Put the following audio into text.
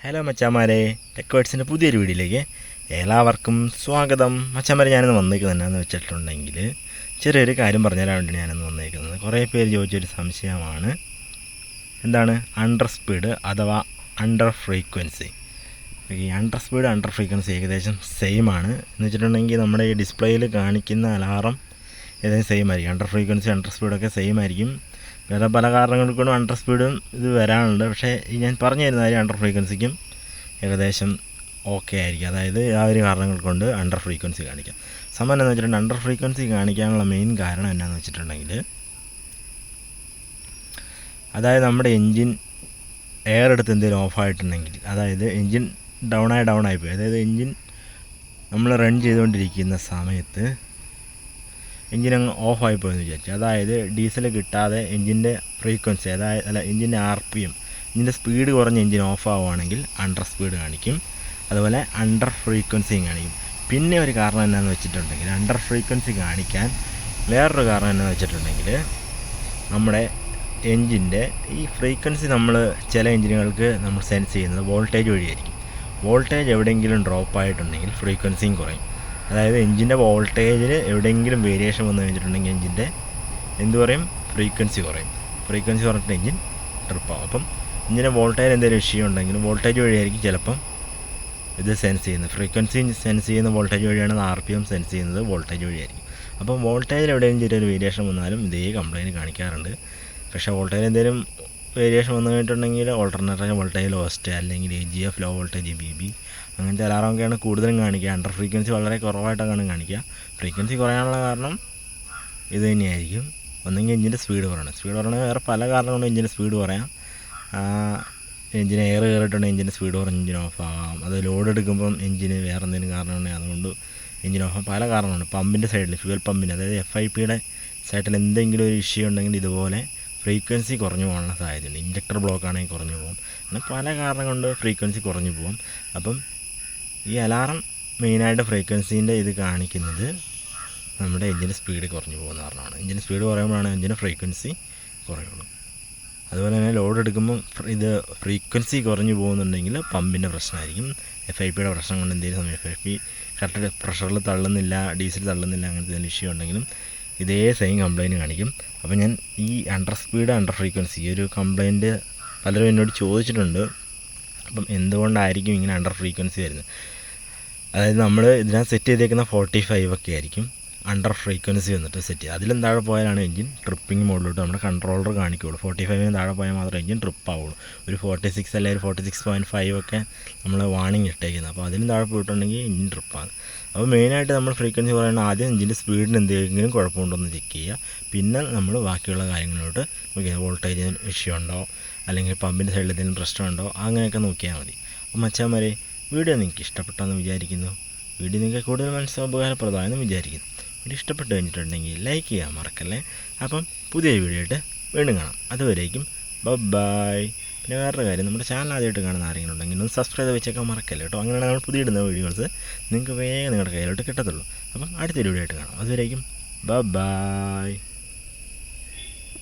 Hello മച്ചാമാരെ, ടെക്വേഡ്സിൻ്റെ പുതിയൊരു വീഡിയോയിലേക്ക് എല്ലാവർക്കും സ്വാഗതം. മച്ചാമാരെ, ഞാനിന്ന് വന്നേക്കുന്നത് എന്നാന്ന് വെച്ചിട്ടുണ്ടെങ്കിൽ ചെറിയൊരു കാര്യം പറഞ്ഞുതരാൻ വേണ്ടി ഞാനിന്ന് വന്നേക്കുന്നത്. കുറേ പേര് ചോദിച്ചൊരു സംശയമാണ്, എന്താണ് അണ്ടർ സ്പീഡ് അഥവാ അണ്ടർ ഫ്രീക്വൻസി. ഈ അണ്ടർ സ്പീഡ് അണ്ടർ ഫ്രീക്വൻസി ഏകദേശം സെയിം ആണ് എന്ന് വെച്ചിട്ടുണ്ടെങ്കിൽ നമ്മുടെ ഈ ഡിസ്പ്ലേയിൽ കാണിക്കുന്ന അലാറം ഏകദേശം സെയിം ആയിരിക്കും. അണ്ടർ ഫ്രീക്വൻസി അണ്ടർ സ്പീഡൊക്കെ സെയിം ആയിരിക്കും. വേറെ പല കാരണങ്ങൾ കൊണ്ടും അണ്ടർ സ്പീഡും ഇത് വരാനുണ്ട്. പക്ഷേ ഞാൻ പറഞ്ഞു തരുന്ന കാര്യം അണ്ടർ ഫ്രീക്വൻസിക്കും ഏകദേശം ഓക്കെ ആയിരിക്കും. അതായത് ആ ഒരു കാരണങ്ങൾ കൊണ്ട് അണ്ടർ ഫ്രീക്വൻസി കാണിക്കാം. സമാനം എന്ന് വെച്ചിട്ടുണ്ടെങ്കിൽ അണ്ടർ ഫ്രീക്വൻസി കാണിക്കാനുള്ള മെയിൻ കാരണം എന്നാന്ന് വെച്ചിട്ടുണ്ടെങ്കിൽ, അതായത് നമ്മുടെ എൻജിൻ എയർ എടുത്ത് എന്തെങ്കിലും ഓഫായിട്ടുണ്ടെങ്കിൽ, അതായത് എൻജിൻ ഡൗൺ ആയിപ്പോയി, അതായത് എൻജിൻ നമ്മൾ റൺ ചെയ്തുകൊണ്ടിരിക്കുന്ന സമയത്ത് എൻജിൻ അങ്ങ് ഓഫായിപ്പോയെന്ന് വിചാരിച്ചു. അതായത് ഡീസൽ കിട്ടാതെ എൻജിൻ്റെ ഫ്രീക്വൻസി, എൻജിൻ്റെ RPM, എൻജിൻ്റെ സ്പീഡ് കുറഞ്ഞ് എൻജിൻ ഓഫ് ആവുകയാണെങ്കിൽ അണ്ടർ സ്പീഡ് കാണിക്കും. അതുപോലെ അണ്ടർ ഫ്രീക്വൻസിയും കാണിക്കും. പിന്നെ ഒരു കാരണം എന്താണെന്ന് വെച്ചിട്ടുണ്ടെങ്കിൽ, അണ്ടർ ഫ്രീക്വൻസി കാണിക്കാൻ വേറൊരു കാരണം എന്താണെന്ന് വെച്ചിട്ടുണ്ടെങ്കിൽ, നമ്മുടെ എൻജിൻ്റെ ഈ ഫ്രീക്വൻസി ചില എൻജിനുകൾക്ക് നമ്മൾ സെൻസ് ചെയ്യുന്നത് വോൾട്ടേജ് വഴിയായിരിക്കും. വോൾട്ടേജ് എവിടെയെങ്കിലും ഡ്രോപ്പ് ആയിട്ടുണ്ടെങ്കിൽ ഫ്രീക്വൻസിയും കുറയും. അതായത് എൻജിൻ്റെ വോൾട്ടേജിൽ എവിടെയെങ്കിലും വേരിയേഷൻ വന്നു കഴിഞ്ഞിട്ടുണ്ടെങ്കിൽ എൻജിൻ്റെ ഫ്രീക്വൻസി കുറയും. ഫ്രീക്വൻസി കുറഞ്ഞിട്ട് എൻജിൻ ട്രിപ്പാകും. അപ്പം എൻജിൻ്റെ വോൾട്ടേജ് എന്തെങ്കിലും ഇഷ്യൂ ഉണ്ടെങ്കിലും വോൾട്ടേജ് വഴിയായിരിക്കും ചിലപ്പം ഇത് സെൻസ് ചെയ്യുന്നത്. ഫ്രീക്വൻസി സെൻസ് ചെയ്യുന്ന വോൾട്ടേജ് വഴിയാണ്, RPM സെൻസ് ചെയ്യുന്നത് വോൾട്ടേജ് വഴിയായിരിക്കും. അപ്പം വോൾട്ടേജിൽ എവിടെയെങ്കിലും ചെറിയൊരു വേരിയേഷൻ വന്നാലും ഇതേ കംപ്ലയിൻറ്റ് കാണിക്കാറുണ്ട്. പക്ഷേ വോൾട്ടേജ് എന്തെങ്കിലും വേരിയേഷൻ വന്നു കഴിഞ്ഞിട്ടുണ്ടെങ്കിൽ ഓൾട്ടർനേറ്റീവ് വോൾട്ടേജ് ലോസ്റ്റ്, അല്ലെങ്കിൽ AGF ലോ വോൾട്ടേജ് BB, അങ്ങനത്തെ അലാറമൊക്കെയാണ് കൂടുതലും കാണിക്കുക. അണ്ടർ ഫ്രീക്വൻസി വളരെ കുറവായിട്ടാണ് കാണിക്കുക. ഫ്രീക്വൻസി കുറയാനുള്ള കാരണം ഇത് തന്നെയായിരിക്കും. ഒന്നെങ്കിൽ എഞ്ചിൻ്റെ സ്പീഡ് കുറയണം. വേറെ പല കാരണം കൊണ്ട് എഞ്ചിൻ്റെ സ്പീഡ് കുറയാം. എഞ്ചിന് എയർ കയറിയിട്ടുണ്ടെങ്കിൽ എഞ്ചിൻ്റെ സ്പീഡ് കുറഞ്ഞ് എഞ്ചിൻ ഓഫ് ആകാം. അത് ലോഡ് എടുക്കുമ്പം എഞ്ചിന് വേറെ എന്തെങ്കിലും കാരണമുണ്ടെങ്കിൽ അതുകൊണ്ട് എഞ്ചിൻ ഓഫ് ആകാം. പല കാരണമുണ്ട്. പമ്പിൻ്റെ സൈഡിൽ, ഫ്യൂവൽ പമ്പിൻ്റെ, അതായത് FIPയുടെ സൈഡിൽ എന്തെങ്കിലും ഒരു ഇഷ്യൂ ഉണ്ടെങ്കിൽ ഇതുപോലെ ഫ്രീക്വൻസി കുറഞ്ഞു പോകാനുള്ള സാധ്യതയുണ്ട്. ഇഞ്ചക്ടർ ബ്ലോക്ക് ആണെങ്കിൽ കുറഞ്ഞു പോകും. അങ്ങനെ പല കാരണം കൊണ്ട് ഫ്രീക്വൻസി കുറഞ്ഞു പോകും. അപ്പം ഈ അലാറം മെയിനായിട്ട് ഫ്രീക്വൻസീൻ്റെ ഇത് കാണിക്കുന്നത് നമ്മുടെ എഞ്ചിൻ്റെ സ്പീഡ് കുറഞ്ഞു പോകുന്ന കാരണമാണ്. എഞ്ചിൻ്റെ സ്പീഡ് കുറയുമ്പോഴാണ് എഞ്ചിൻ്റെ ഫ്രീക്വൻസി കുറയുള്ളൂ. അതുപോലെ തന്നെ ലോഡ് എടുക്കുമ്പോൾ ഇത് ഫ്രീക്വൻസി കുറഞ്ഞു പോകുന്നുണ്ടെങ്കിൽ പമ്പിൻ്റെ പ്രശ്നമായിരിക്കും. FIPയുടെ പ്രശ്നം കൊണ്ട് എന്തെങ്കിലും സമയം FIP കറക്റ്റ് പ്രഷറിൽ തള്ളുന്നില്ല, ഡീസൽ തള്ളുന്നില്ല, അങ്ങനത്തെ എന്തെങ്കിലും ഇഷ്യൂ ഉണ്ടെങ്കിലും ഇതേ സെയിം കംപ്ലയിൻറ്റ് കാണിക്കും. അപ്പോൾ ഞാൻ ഈ അണ്ടർ സ്പീഡ് അണ്ടർ ഫ്രീക്വൻസി ഈ ഒരു കംപ്ലയിൻറ്റ് പലരും എന്നോട് ചോദിച്ചിട്ടുണ്ട്. അപ്പം എന്തുകൊണ്ടായിരിക്കും ഇങ്ങനെ അണ്ടർ ഫ്രീക്വൻസി വരുന്നത്? അതായത് നമ്മൾ ഇതിനകത്ത് സെറ്റ് ചെയ്തേക്കുന്ന 45 ഒക്കെ ആയിരിക്കും അണ്ടർ ഫ്രീക്വൻസി വന്നിട്ട് സെറ്റ് ചെയ്യുക. അതിലും താഴെ പോയാലാണ് എഞ്ചിൻ ട്രിപ്പിംഗ് മോഡിലോട്ട് നമ്മുടെ കൺട്രോളർ കാണിക്കുകയുള്ളൂ. 45 താഴെ പോയാൽ മാത്രമേ എഞ്ചിൻ ട്രിപ്പ് ആവുള്ളൂ. ഒരു 46 അല്ലെങ്കിൽ 46.5 ഒക്കെ നമ്മൾ വാണിംഗ് ഇട്ടേക്കുന്നത്. അപ്പോൾ അതിലും താഴെ പോയിട്ടുണ്ടെങ്കിൽ എഞ്ചിൻ ട്രിപ്പാണ്. അപ്പോൾ മെയിനായിട്ട് നമ്മൾ ഫ്രീക്വൻസി പറയുന്നത് ആദ്യം എഞ്ചിൻ്റെ സ്പീഡിന് എന്തെങ്കിലും കുഴപ്പമുണ്ടോ എന്ന് ചെക്ക് ചെയ്യുക. പിന്നെ നമ്മൾ ബാക്കിയുള്ള കാര്യങ്ങളിലോട്ട് നോക്കിയാൽ വോൾട്ടേജ് ഇഷ്യൂ ഉണ്ടോ, അല്ലെങ്കിൽ പമ്പിൻ്റെ സൈഡിൽ എന്തെങ്കിലും പ്രശ്നമുണ്ടോ, അങ്ങനെയൊക്കെ നോക്കിയാൽ മതി. അപ്പോൾ മച്ചാന്മാരെ, വീഡിയോ നിങ്ങൾക്ക് ഇഷ്ടപ്പെട്ടെന്ന് വിചാരിക്കുന്നു. വീഡിയോ നിങ്ങൾക്ക് കൂടുതൽ ഉപകാരപ്രദമായെന്ന് വിചാരിക്കുന്നു. വീഡിയോ ഇഷ്ടപ്പെട്ട് കഴിഞ്ഞിട്ടുണ്ടെങ്കിൽ ലൈക്ക് ചെയ്യാൻ മറക്കല്ലേ. അപ്പം പുതിയ വീഡിയോ ആയിട്ട് വീണ്ടും കാണാം. അതുവരേക്കും ബൈ. പിന്നെ വേറൊരു കാര്യം, നമ്മുടെ ചാനൽ ആദ്യമായിട്ട് കാണുന്ന ആരെങ്കിലും ഉണ്ടെങ്കിൽ ഒന്ന് സബ്സ്ക്രൈബ് ചെയ്ത് വെച്ചേക്കാൻ മറക്കല്ലേ കേട്ടോ. അങ്ങനെയാണ് നമ്മൾ പുതിയ ഇടുന്ന വീഡിയോസ് നിങ്ങൾക്ക് വേഗം നിങ്ങളുടെ കയ്യിലോട്ട് കിട്ടത്തുള്ളൂ. അപ്പം അടുത്തൊരു വീഡിയോ ആയിട്ട് കാണാം. അതുവരേക്കും ബൈ.